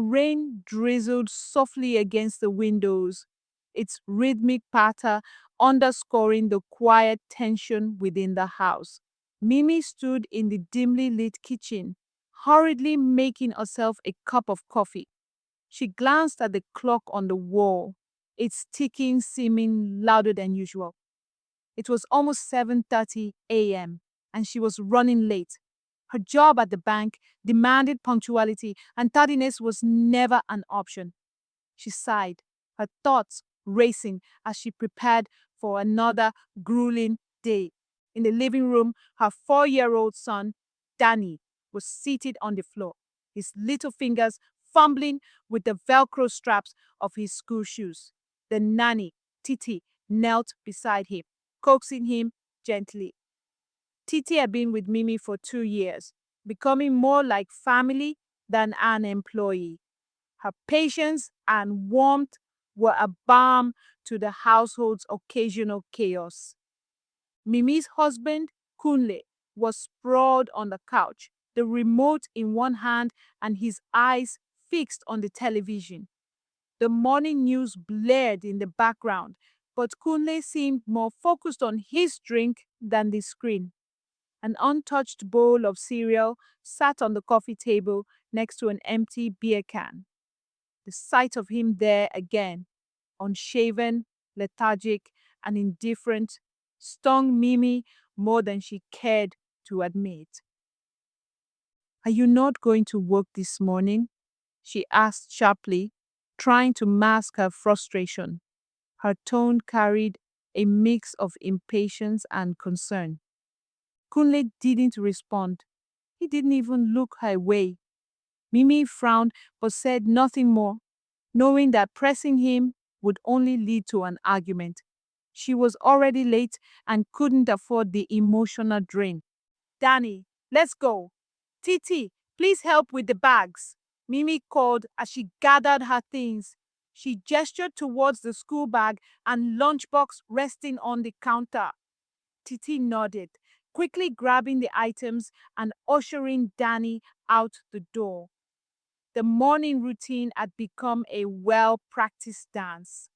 Rain drizzled softly against the windows, its rhythmic patter underscoring the quiet tension within the house. Mimi stood in the dimly lit kitchen, hurriedly making herself a cup of coffee. She glanced at the clock on the wall, its ticking seeming louder than usual. It was almost 7:30 a.m., and she was running late. Her job at the bank demanded punctuality, and tardiness was never an option. She sighed, her thoughts racing as she prepared for another grueling day. In the living room, her 4-year-old son, Danny, was seated on the floor, his little fingers fumbling with the Velcro straps of his school shoes. The nanny, Titi, knelt beside him, coaxing him gently. Titi had been with Mimi for 2 years, becoming more like family than an employee. Her patience and warmth were a balm to the household's occasional chaos. Mimi's husband, Kunle, was sprawled on the couch, the remote in one hand and his eyes fixed on the television. The morning news blared in the background, but Kunle seemed more focused on his drink than the screen. An untouched bowl of cereal sat on the coffee table next to an empty beer can. The sight of him there again, unshaven, lethargic, and indifferent, stung Mimi more than she cared to admit. "Are you not going to work this morning?" she asked sharply, trying to mask her frustration. Her tone carried a mix of impatience and concern. Kunle didn't respond. He didn't even look her way. Mimi frowned but said nothing more, knowing that pressing him would only lead to an argument. She was already late and couldn't afford the emotional drain. "Danny, let's go. Titi, please help with the bags," Mimi called as she gathered her things. She gestured towards the school bag and lunchbox resting on the counter. Titi nodded, quickly grabbing the items and ushering Danny out the door. The morning routine had become a well-practiced dance,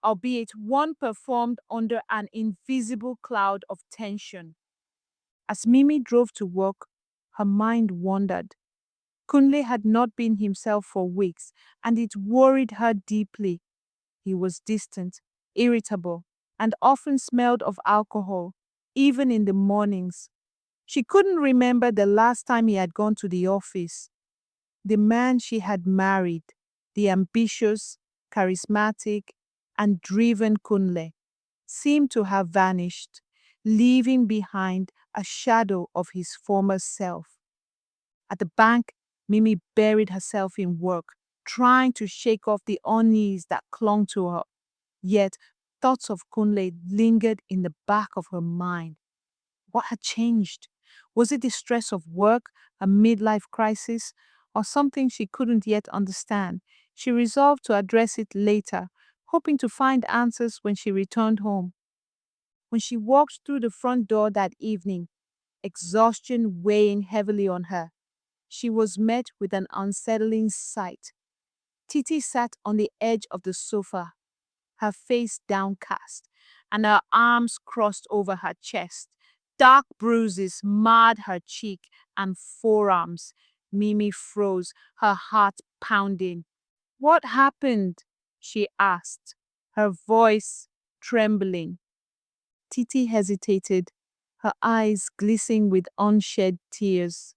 albeit one performed under an invisible cloud of tension. As Mimi drove to work, her mind wandered. Kunle had not been himself for weeks, and it worried her deeply. He was distant, irritable, and often smelled of alcohol, even in the mornings. She couldn't remember the last time he had gone to the office. The man she had married, the ambitious, charismatic, and driven Kunle, seemed to have vanished, leaving behind a shadow of his former self. At the bank, Mimi buried herself in work, trying to shake off the unease that clung to her. Yet, thoughts of Kunle lingered in the back of her mind. What had changed? Was it the stress of work, a midlife crisis, or something she couldn't yet understand? She resolved to address it later, hoping to find answers when she returned home. When she walked through the front door that evening, exhaustion weighing heavily on her, she was met with an unsettling sight. Titi sat on the edge of the sofa, her face downcast, and her arms crossed over her chest. Dark bruises marred her cheek and forearms. Mimi froze, her heart pounding. "What happened?" she asked, her voice trembling. Titi hesitated, her eyes glistening with unshed tears.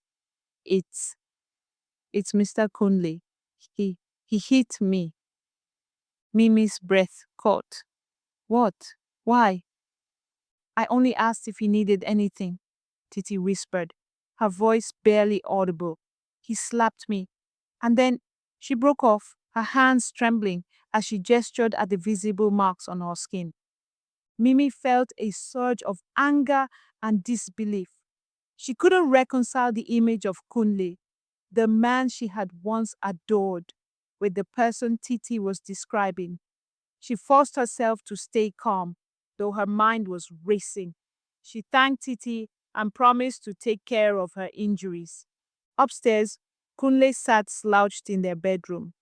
It's, it's Mr. Kunle. He hit me." Mimi's breath caught. "What? Why?" "I only asked if he needed anything," Titi whispered, her voice barely audible. "He slapped me." And then she broke off, her hands trembling as she gestured at the visible marks on her skin. Mimi felt a surge of anger and disbelief. She couldn't reconcile the image of Kunle, the man she had once adored, with the person Titi was describing. She forced herself to stay calm, though her mind was racing. She thanked Titi and promised to take care of her injuries. Upstairs, Kunle sat slouched in their bedroom,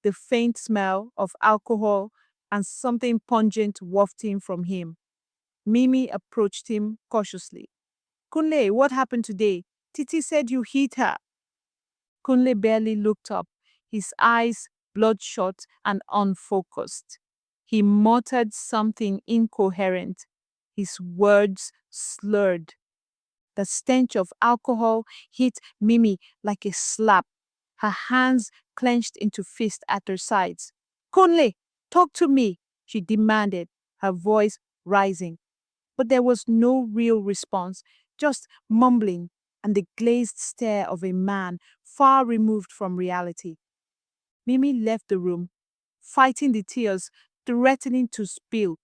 the faint smell of alcohol and something pungent wafting from him. Mimi approached him cautiously. Kunle, what happened today? Titi said you hit her. Kunle barely looked up, his eyes bloodshot and unfocused. He muttered something incoherent, his words slurred. The stench of alcohol hit Mimi like a slap. Her hands clenched into fists at her sides. Kunle, talk to me, she demanded, her voice rising. But there was no real response, just mumbling and the glazed stare of a man far removed from reality. Mimi left the room, fighting the tears, threatening to spill.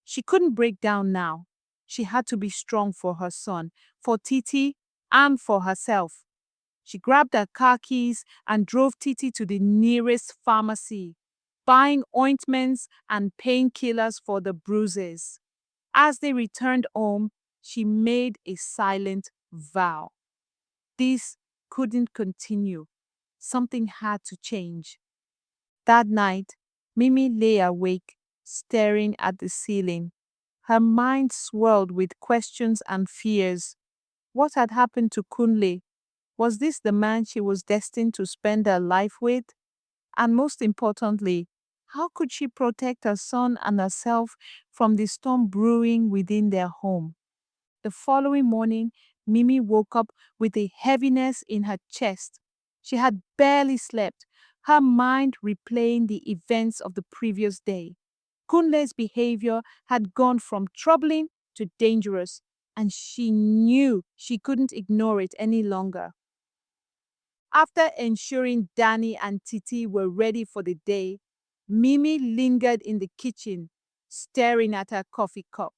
She couldn't break down now. She had to be strong for her son, for Titi, and for herself. She grabbed her car keys and drove Titi to the nearest pharmacy, buying ointments and painkillers for the bruises. As they returned home, she made a silent vow. This couldn't continue. Something had to change. That night, Mimi lay awake, staring at the ceiling. Her mind swirled with questions and fears. What had happened to Kunle? Was this the man she was destined to spend her life with? And most importantly, how could she protect her son and herself from the storm brewing within their home? The following morning, Mimi woke up with a heaviness in her chest. She had barely slept, her mind replaying the events of the previous day. Kunle's behavior had gone from troubling to dangerous, and she knew she couldn't ignore it any longer. After ensuring Danny and Titi were ready for the day, Mimi lingered in the kitchen, staring at her coffee cup.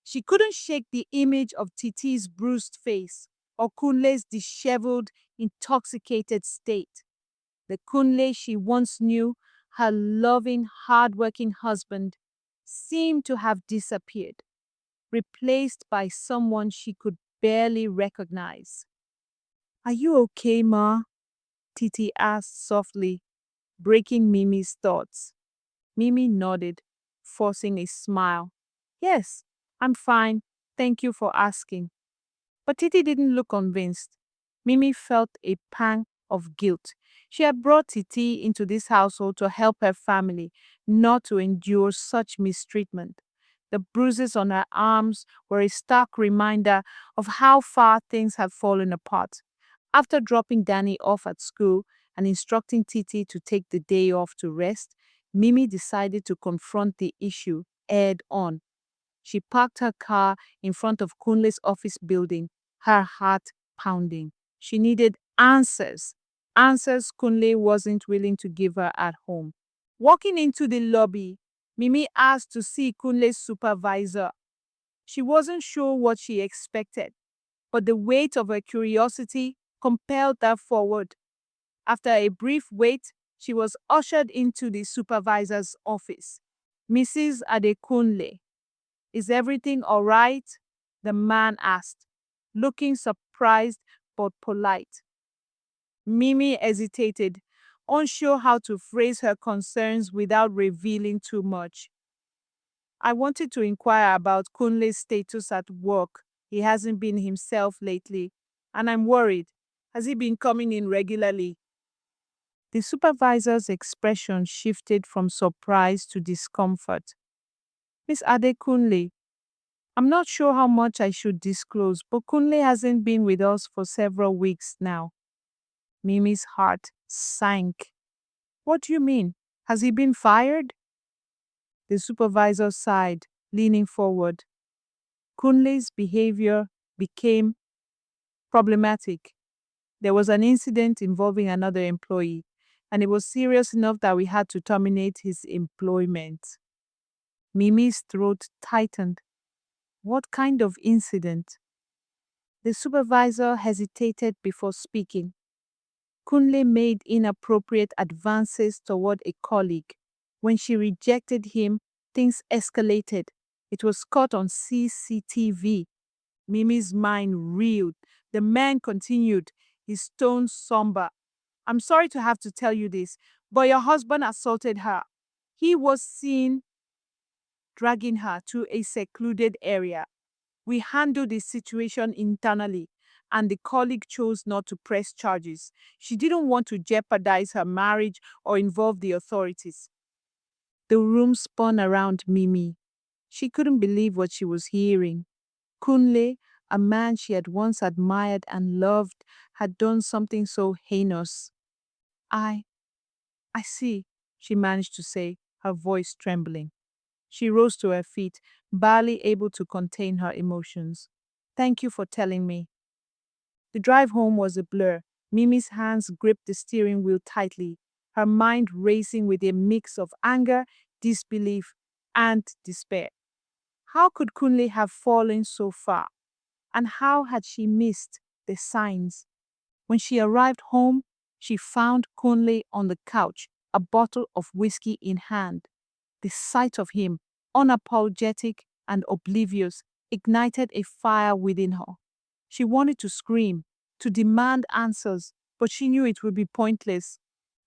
She couldn't shake the image of Titi's bruised face or Kunle's disheveled, intoxicated state. The Kunle she once knew, her loving, hardworking husband, seemed to have disappeared, replaced by someone she could barely recognize. Are you okay, Ma? Titi asked softly, breaking Mimi's thoughts. Mimi nodded, forcing a smile. Yes, I'm fine. Thank you for asking. But Titi didn't look convinced. Mimi felt a pang of guilt. She had brought Titi into this household to help her family, not to endure such mistreatment. The bruises on her arms were a stark reminder of how far things had fallen apart. After dropping Danny off at school and instructing Titi to take the day off to rest, Mimi decided to confront the issue head on. She parked her car in front of Kunle's office building, her heart pounding. She needed answers. Answers Kunle wasn't willing to give her at home. Walking into the lobby, Mimi asked to see Kunle's supervisor. She wasn't sure what she expected, but the weight of her curiosity compelled her forward. After a brief wait, she was ushered into the supervisor's office. Mrs. Adekunle, is everything all right? The man asked, looking surprised but polite. Mimi hesitated, unsure how to phrase her concerns without revealing too much. I wanted to inquire about Kunle's status at work. He hasn't been himself lately, and I'm worried. Has he been coming in regularly? The supervisor's expression shifted from surprise to discomfort. Miss Adekunle, I'm not sure how much I should disclose, but Kunle hasn't been with us for several weeks now. Mimi's heart sank. What do you mean? Has he been fired? The supervisor sighed, leaning forward. Kunle's behavior became problematic. There was an incident involving another employee, and it was serious enough that we had to terminate his employment. Mimi's throat tightened. What kind of incident? The supervisor hesitated before speaking. Kunle made inappropriate advances toward a colleague. When she rejected him, things escalated. It was caught on CCTV. Mimi's mind reeled. The man continued, his tone somber. I'm sorry to have to tell you this, but your husband assaulted her. He was seen dragging her to a secluded area. We handled the situation internally, and the colleague chose not to press charges. She didn't want to jeopardize her marriage or involve the authorities. The room spun around Mimi. She couldn't believe what she was hearing. Kunle, a man she had once admired and loved, had done something so heinous. I, I see, she managed to say, her voice trembling. She rose to her feet, barely able to contain her emotions. Thank you for telling me. The drive home was a blur. Mimi's hands gripped the steering wheel tightly, her mind racing with a mix of anger, disbelief, and despair. How could Kunle have fallen so far? And how had she missed the signs? When she arrived home, she found Kunle on the couch, a bottle of whiskey in hand. The sight of him, unapologetic and oblivious, ignited a fire within her. She wanted to scream, to demand answers, but she knew it would be pointless.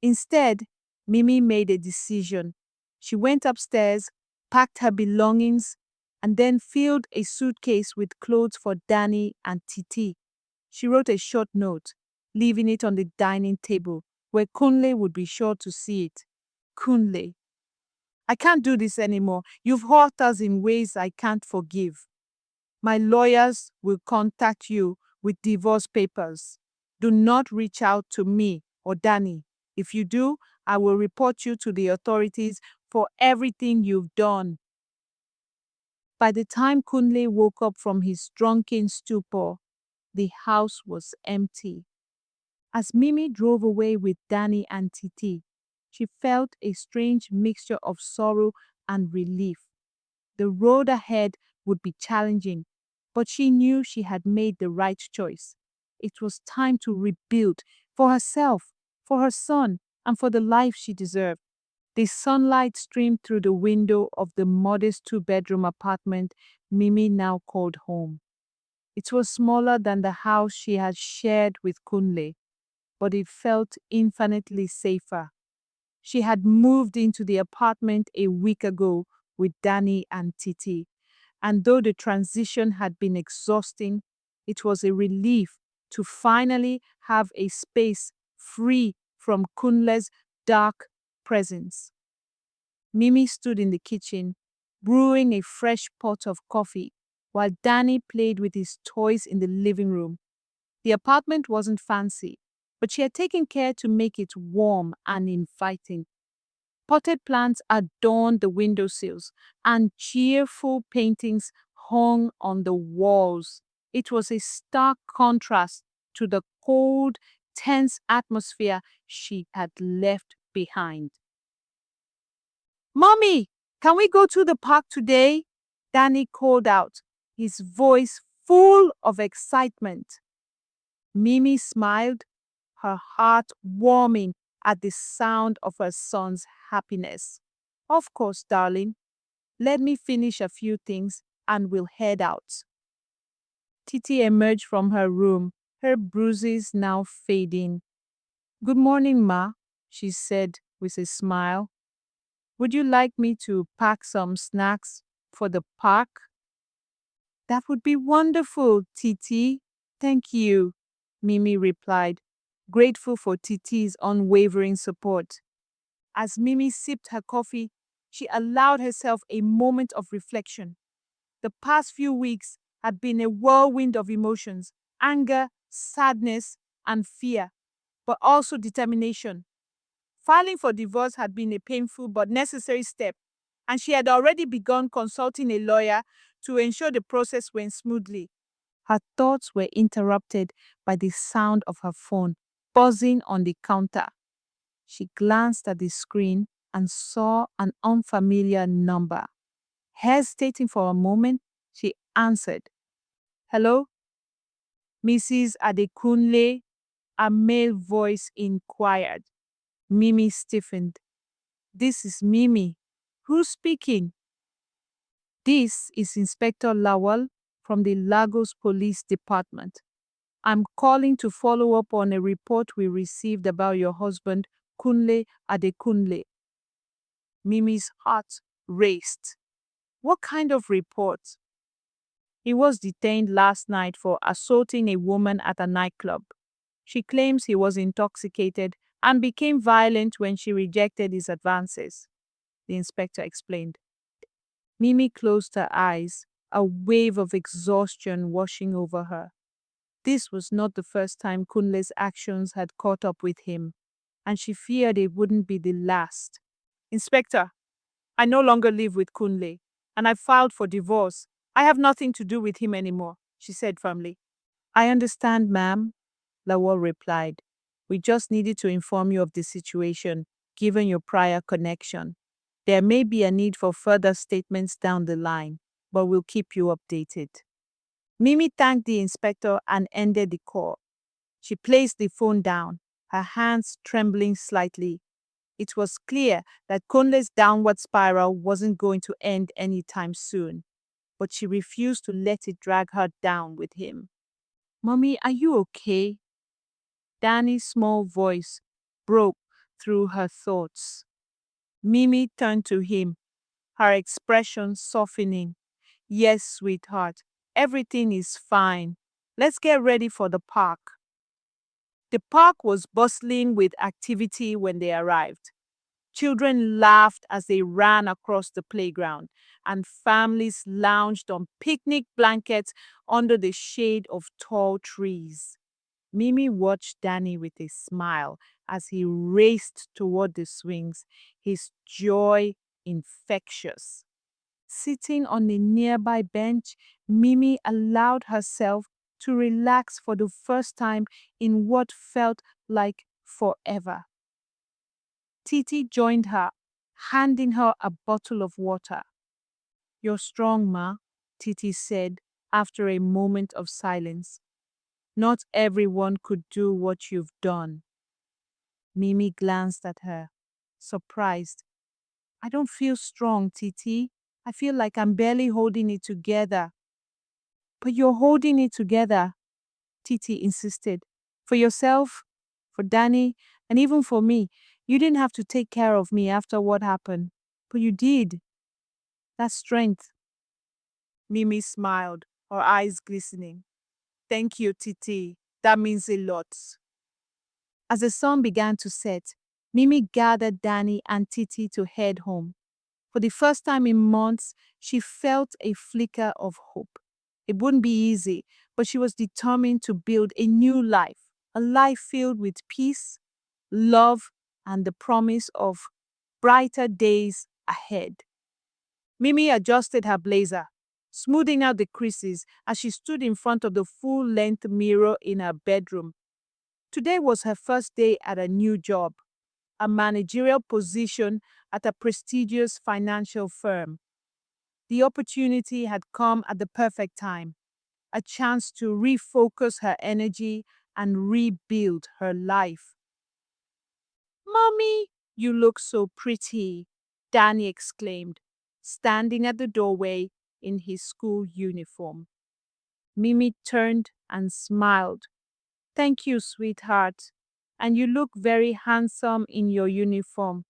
Instead, Mimi made a decision. She went upstairs, packed her belongings, and then filled a suitcase with clothes for Danny and Titi. She wrote a short note, leaving it on the dining table, where Kunle would be sure to see it. Kunle, I can't do this anymore. You've hurt us in ways I can't forgive. My lawyers will contact you with divorce papers. Do not reach out to me or Danny. If you do, I will report you to the authorities for everything you've done. By the time Kunle woke up from his drunken stupor, the house was empty. As Mimi drove away with Danny and Titi, she felt a strange mixture of sorrow and relief. The road ahead would be challenging, but she knew she had made the right choice. It was time to rebuild for herself, for her son, and for the life she deserved. The sunlight streamed through the window of the modest two-bedroom apartment Mimi now called home. It was smaller than the house she had shared with Kunle, but it felt infinitely safer. She had moved into the apartment a week ago with Danny and Titi, and though the transition had been exhausting, it was a relief to finally have a space free from Kunle's dark presence. Mimi stood in the kitchen, brewing a fresh pot of coffee, while Danny played with his toys in the living room. The apartment wasn't fancy, but she had taken care to make it warm and inviting. Potted plants adorned the windowsills, and cheerful paintings hung on the walls. It was a stark contrast to the cold, tense atmosphere she had left behind. Mommy, can we go to the park today? Danny called out, his voice full of excitement. Mimi smiled, her heart warming at the sound of her son's happiness. Of course, darling. Let me finish a few things and we'll head out. Titi emerged from her room, her bruises now fading. Good morning, Ma, she said with a smile. Would you like me to pack some snacks for the park? That would be wonderful, Titi. Thank you, Mimi replied, grateful for Titi's unwavering support. As Mimi sipped her coffee, she allowed herself a moment of reflection. The past few weeks had been a whirlwind of emotions, anger, sadness, and fear, but also determination. Filing for divorce had been a painful but necessary step, and she had already begun consulting a lawyer to ensure the process went smoothly. Her thoughts were interrupted by the sound of her phone buzzing on the counter. She glanced at the screen and saw an unfamiliar number. Hesitating for a moment, she answered. Hello? Mrs. Adekunle, a male voice inquired. Mimi stiffened. This is Mimi. Who's speaking? This is Inspector Lawal from the Lagos Police Department. I'm calling to follow up on a report we received about your husband, Kunle Kunle. Mimi's heart raced. What kind of report? He was detained last night for assaulting a woman at a nightclub. She claims he was intoxicated and became violent when she rejected his advances, the inspector explained. Mimi closed her eyes, a wave of exhaustion washing over her. This was not the first time Kunle's actions had caught up with him, and she feared it wouldn't be the last. Inspector, I no longer live with Kunle, and I filed for divorce. I have nothing to do with him anymore, she said firmly. I understand, ma'am, Lawal replied. We just needed to inform you of the situation, given your prior connection. There may be a need for further statements down the line, but we'll keep you updated. Mimi thanked the inspector and ended the call. She placed the phone down, her hands trembling slightly. It was clear that Kunle's downward spiral wasn't going to end anytime soon, but she refused to let it drag her down with him. Mommy, are you okay? Danny's small voice broke through her thoughts. Mimi turned to him, her expression softening. Yes, sweetheart, everything is fine. Let's get ready for the park. The park was bustling with activity when they arrived. Children laughed as they ran across the playground, and families lounged on picnic blankets under the shade of tall trees. Mimi watched Danny with a smile as he raced toward the swings, his joy infectious. Sitting on a nearby bench, Mimi allowed herself to relax for the first time in what felt like forever. Titi joined her, handing her a bottle of water. You're strong, Ma, Titi said after a moment of silence. Not everyone could do what you've done. Mimi glanced at her, surprised. I don't feel strong, Titi. I feel like I'm barely holding it together. But you're holding it together, Titi insisted. For yourself, for Danny, and even for me. You didn't have to take care of me after what happened. But you did. That's strength. Mimi smiled, her eyes glistening. Thank you, Titi. That means a lot. As the sun began to set, Mimi gathered Danny and Titi to head home. For the first time in months, she felt a flicker of hope. It wouldn't be easy, but she was determined to build a new life, a life filled with peace, love, and the promise of brighter days ahead. Mimi adjusted her blazer, smoothing out the creases as she stood in front of the full-length mirror in her bedroom. Today was her first day at a new job, a managerial position at a prestigious financial firm. The opportunity had come at the perfect time, a chance to refocus her energy and rebuild her life. Mommy, you look so pretty, Danny exclaimed, standing at the doorway in his school uniform. Mimi turned and smiled. Thank you, sweetheart. And you look very handsome in your uniform.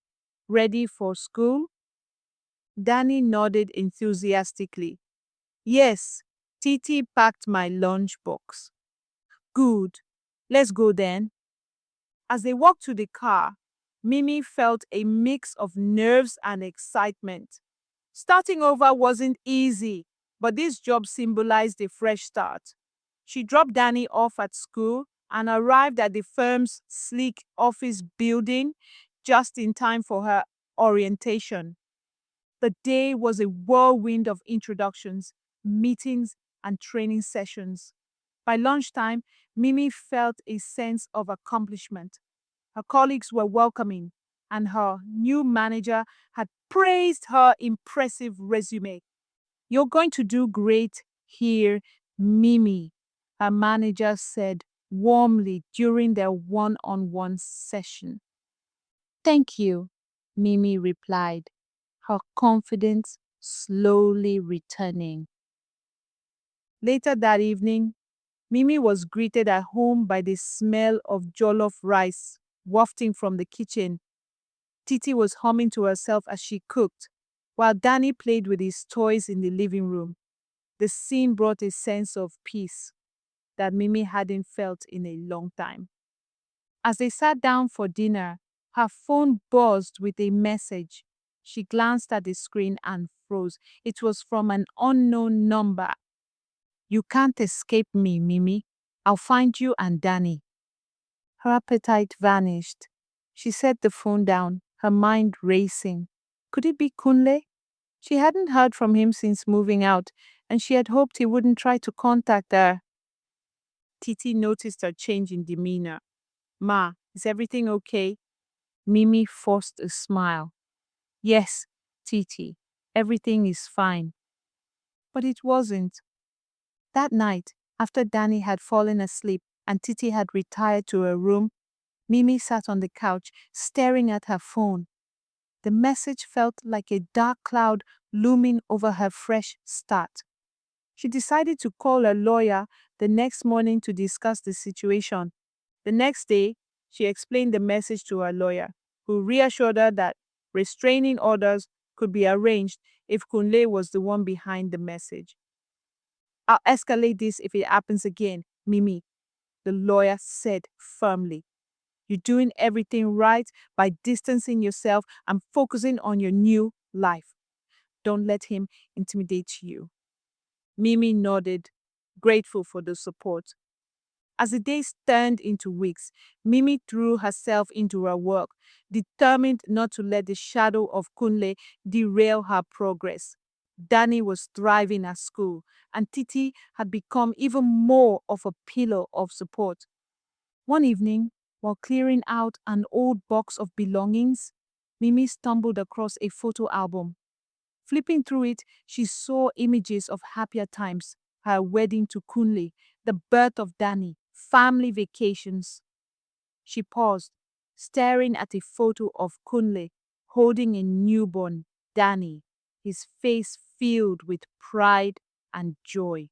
Ready for school? Danny nodded enthusiastically. Yes, Titi packed my lunchbox. Good. Let's go then. As they walked to the car, Mimi felt a mix of nerves and excitement. Starting over wasn't easy, but this job symbolized a fresh start. She dropped Danny off at school and arrived at the firm's sleek office building just in time for her orientation. The day was a whirlwind of introductions, meetings, and training sessions. By lunchtime, Mimi felt a sense of accomplishment. Her colleagues were welcoming, and her new manager had praised her impressive resume. You're going to do great here, Mimi, her manager said warmly during their one-on-one session. Thank you, Mimi replied, her confidence slowly returning. Later that evening, Mimi was greeted at home by the smell of jollof rice wafting from the kitchen. Titi was humming to herself as she cooked, while Danny played with his toys in the living room. The scene brought a sense of peace that Mimi hadn't felt in a long time. As they sat down for dinner, her phone buzzed with a message. She glanced at the screen and froze. It was from an unknown number. "You can't escape me, Mimi. I'll find you and Danny." Her appetite vanished. She set the phone down, her mind racing. Could it be Kunle? She hadn't heard from him since moving out, and she had hoped he wouldn't try to contact her. Titi noticed her change in demeanor. "Ma, is everything okay?" Mimi forced a smile. "Yes, Titi, everything is fine." But it wasn't. That night, after Danny had fallen asleep and Titi had retired to her room, Mimi sat on the couch, staring at her phone. The message felt like a dark cloud looming over her fresh start. She decided to call her lawyer the next morning to discuss the situation. The next day, she explained the message to her lawyer, who reassured her that restraining orders could be arranged if Kunle was the one behind the message. "I'll escalate this if it happens again, Mimi," the lawyer said firmly. "You're doing everything right by distancing yourself and focusing on your new life. Don't let him intimidate you." Mimi nodded, grateful for the support. As the days turned into weeks, Mimi threw herself into her work, determined not to let the shadow of Kunle derail her progress. Danny was thriving at school, and Titi had become even more of a pillar of support. One evening, while clearing out an old box of belongings, Mimi stumbled across a photo album. Flipping through it, she saw images of happier times, her wedding to Kunle, the birth of Danny, family vacations. She paused, staring at a photo of Kunle holding a newborn Danny, his face filled with pride and joy.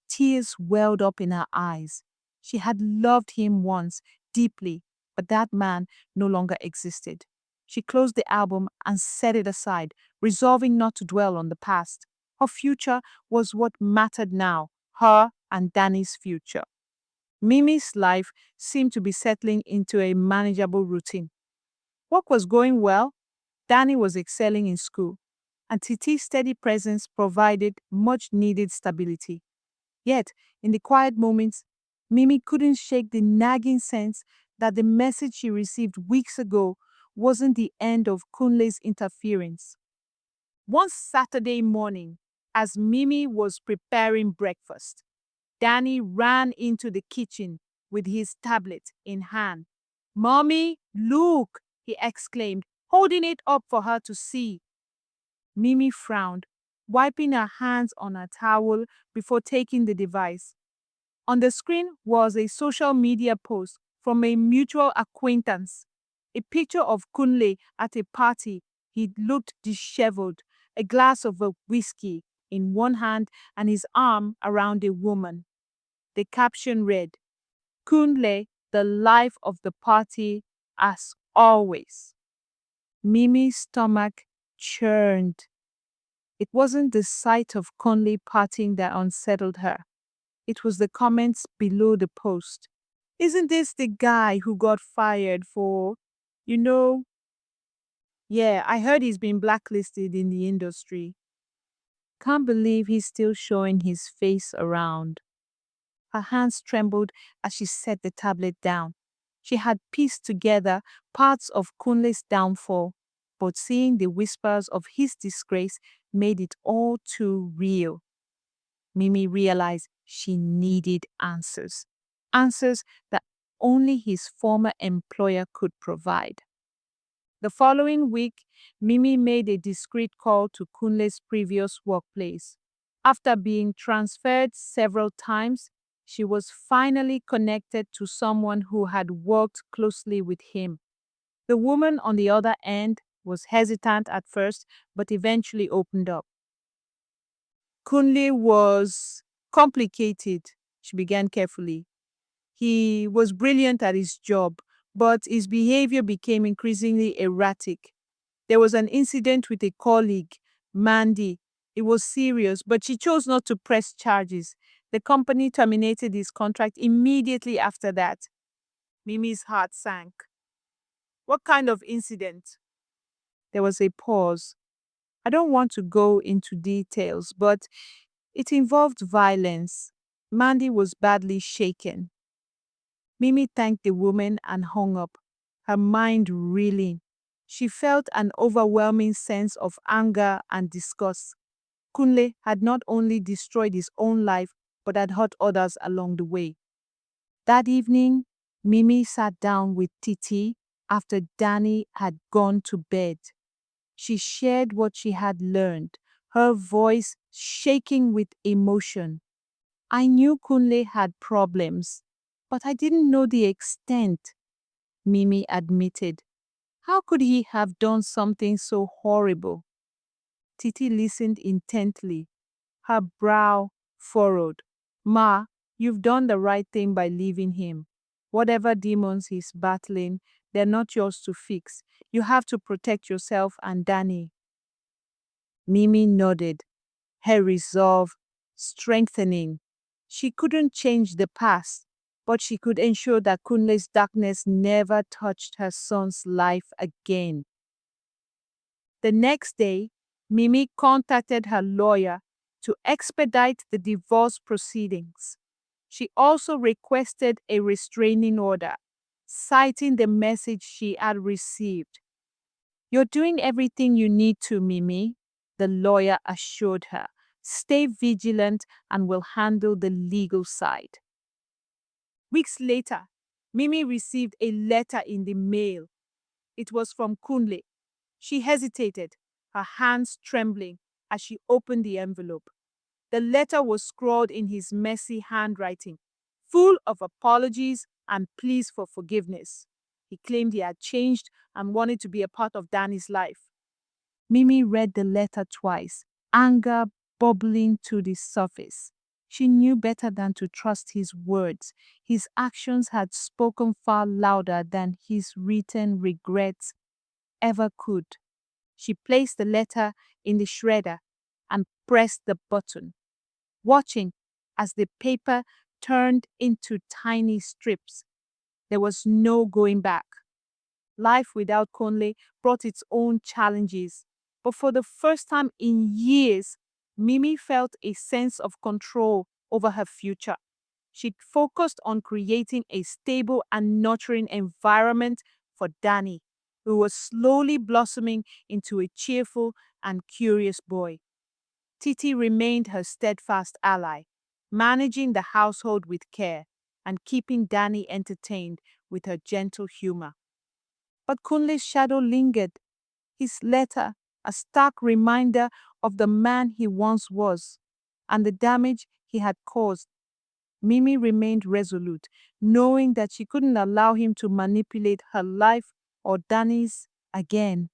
Tears welled up in her eyes. She had loved him once deeply, but that man no longer existed. She closed the album and set it aside, resolving not to dwell on the past. Her future was what mattered now, her and Danny's future. Mimi's life seemed to be settling into a manageable routine. Work was going well, Danny was excelling in school, and Titi's steady presence provided much needed stability. Yet, in the quiet moments, Mimi couldn't shake the nagging sense that the message she received weeks ago wasn't the end of Kunle's interference. One Saturday morning, as Mimi was preparing breakfast, Danny ran into the kitchen with his tablet in hand. "Mommy, look!" he exclaimed, holding it up for her to see. Mimi frowned, wiping her hands on a towel before taking the device. On the screen was a social media post from a mutual acquaintance. A picture of Kunle at a party. He looked disheveled, a glass of whiskey in one hand and his arm around a woman. The caption read, "Kunle, the life of the party as always." Mimi's stomach churned. It wasn't the sight of Conley partying that unsettled her. It was the comments below the post. "Isn't this the guy who got fired for, you know, yeah, I heard he's been blacklisted in the industry. Can't believe he's still showing his face around." Her hands trembled as she set the tablet down. She had pieced together parts of Kunle's downfall, but seeing the whispers of his disgrace made it all too real. Mimi realized she needed answers. Answers that only his former employer could provide. The following week, Mimi made a discreet call to Kunle's previous workplace. After being transferred several times, she was finally connected to someone who had worked closely with him. The woman on the other end was hesitant at first, but eventually opened up. Kunle was complicated. She began carefully. He was brilliant at his job, but his behavior became increasingly erratic. There was an incident with a colleague, Mandy. It was serious, but she chose not to press charges. The company terminated his contract immediately after that. Mimi's heart sank. What kind of incident? There was a pause. I don't want to go into details, but it involved violence. Mandy was badly shaken. Mimi thanked the woman and hung up, her mind reeling. She felt an overwhelming sense of anger and disgust. Kunle had not only destroyed his own life, but had hurt others along the way. That evening, Mimi sat down with Titi after Danny had gone to bed. She shared what she had learned, her voice shaking with emotion. I knew Kunle had problems, but I didn't know the extent, Mimi admitted. How could he have done something so horrible? Titi listened intently, her brow furrowed. Ma, you've done the right thing by leaving him. Whatever demons he's battling, they're not yours to fix. You have to protect yourself and Danny. Mimi nodded, her resolve strengthening. She couldn't change the past, but she could ensure that Kunle's darkness never touched her son's life again. The next day, Mimi contacted her lawyer to expedite the divorce proceedings. She also requested a restraining order, citing the message she had received. You're doing everything you need to, Mimi, the lawyer assured her. Stay vigilant and we'll handle the legal side. Weeks later, Mimi received a letter in the mail. It was from Kunle. She hesitated, her hands trembling as she opened the envelope. The letter was scrawled in his messy handwriting, full of apologies and pleas for forgiveness. He claimed he had changed and wanted to be a part of Danny's life. Mimi read the letter twice, anger bubbling to the surface. She knew better than to trust his words. His actions had spoken far louder than his written regrets ever could. She placed the letter in the shredder and pressed the button, watching as the paper turned into tiny strips. There was no going back. Life without Kunle brought its own challenges, but for the first time in years, Mimi felt a sense of control over her future. She focused on creating a stable and nurturing environment for Danny, who was slowly blossoming into a cheerful and curious boy. Titi remained her steadfast ally, managing the household with care and keeping Danny entertained with her gentle humor. But Kunle's shadow lingered, his letter a stark reminder of the man he once was and the damage he had caused. Mimi remained resolute, knowing that she couldn't allow him to manipulate her life or Danny's again.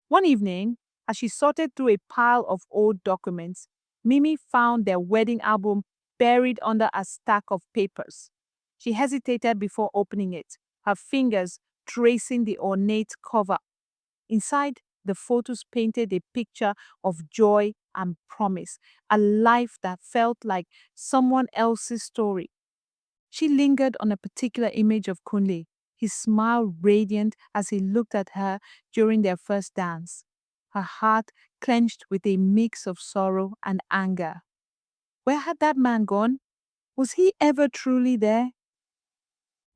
One evening, as she sorted through a pile of old documents, Mimi found their wedding album buried under a stack of papers. She hesitated before opening it, her fingers tracing the ornate cover. Inside, the photos painted a picture of joy and promise, a life that felt like someone else's story. She lingered on a particular image of Kunle, his smile radiant as he looked at her during their first dance. Her heart clenched with a mix of sorrow and anger. Where had that man gone? Was he ever truly there?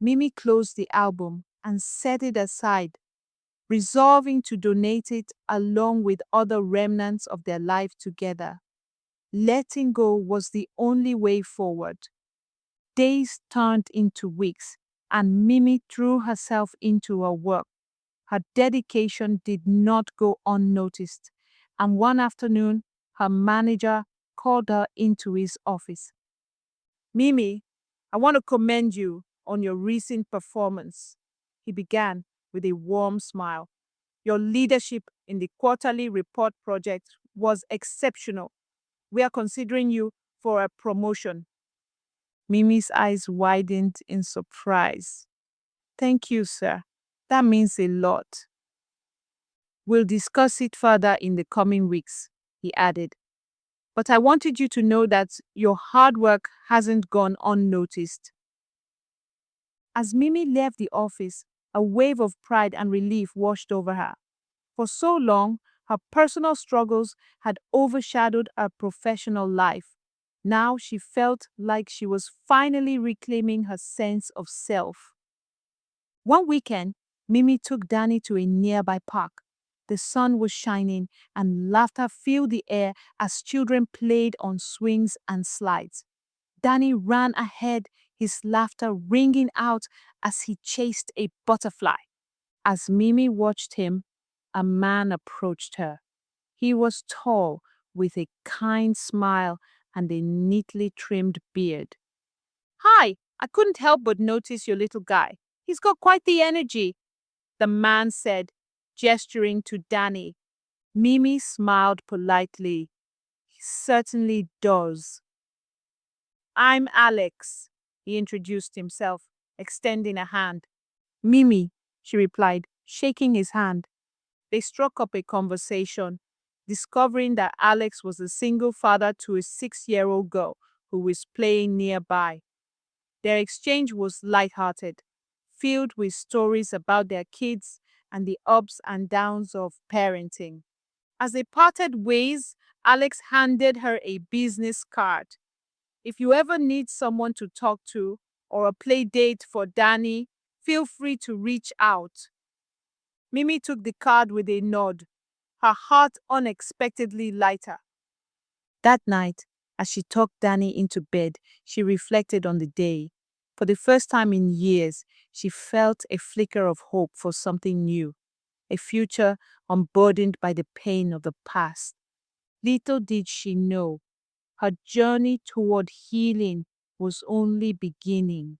Mimi closed the album and set it aside, resolving to donate it along with other remnants of their life together. Letting go was the only way forward. Days turned into weeks, and Mimi threw herself into her work. Her dedication did not go unnoticed, and one afternoon, her manager called her into his office. Mimi, I want to commend you on your recent performance, he began with a warm smile. Your leadership in the quarterly report project was exceptional. We are considering you for a promotion. Mimi's eyes widened in surprise. Thank you, sir. That means a lot. We'll discuss it further in the coming weeks, he added. But I wanted you to know that your hard work hasn't gone unnoticed. As Mimi left the office, a wave of pride and relief washed over her. For so long, her personal struggles had overshadowed her professional life. Now she felt like she was finally reclaiming her sense of self. One weekend, Mimi took Danny to a nearby park. The sun was shining and laughter filled the air as children played on swings and slides. Danny ran ahead, his laughter ringing out as he chased a butterfly. As Mimi watched him, a man approached her. He was tall, with a kind smile and a neatly trimmed beard. Hi, I couldn't help but notice your little guy. He's got quite the energy, the man said, gesturing to Danny. Mimi smiled politely. He certainly does. I'm Alex, he introduced himself, extending a hand. Mimi, she replied, shaking his hand. They struck up a conversation, discovering that Alex was a single father to a 6-year-old girl who was playing nearby. Their exchange was lighthearted, filled with stories about their kids and the ups and downs of parenting. As they parted ways, Alex handed her a business card. If you ever need someone to talk to or a play date for Danny, feel free to reach out. Mimi took the card with a nod, her heart unexpectedly lighter. That night, as she tucked Danny into bed, she reflected on the day. For the first time in years, she felt a flicker of hope for something new, a future unburdened by the pain of the past. Little did she know, her journey toward healing was only beginning.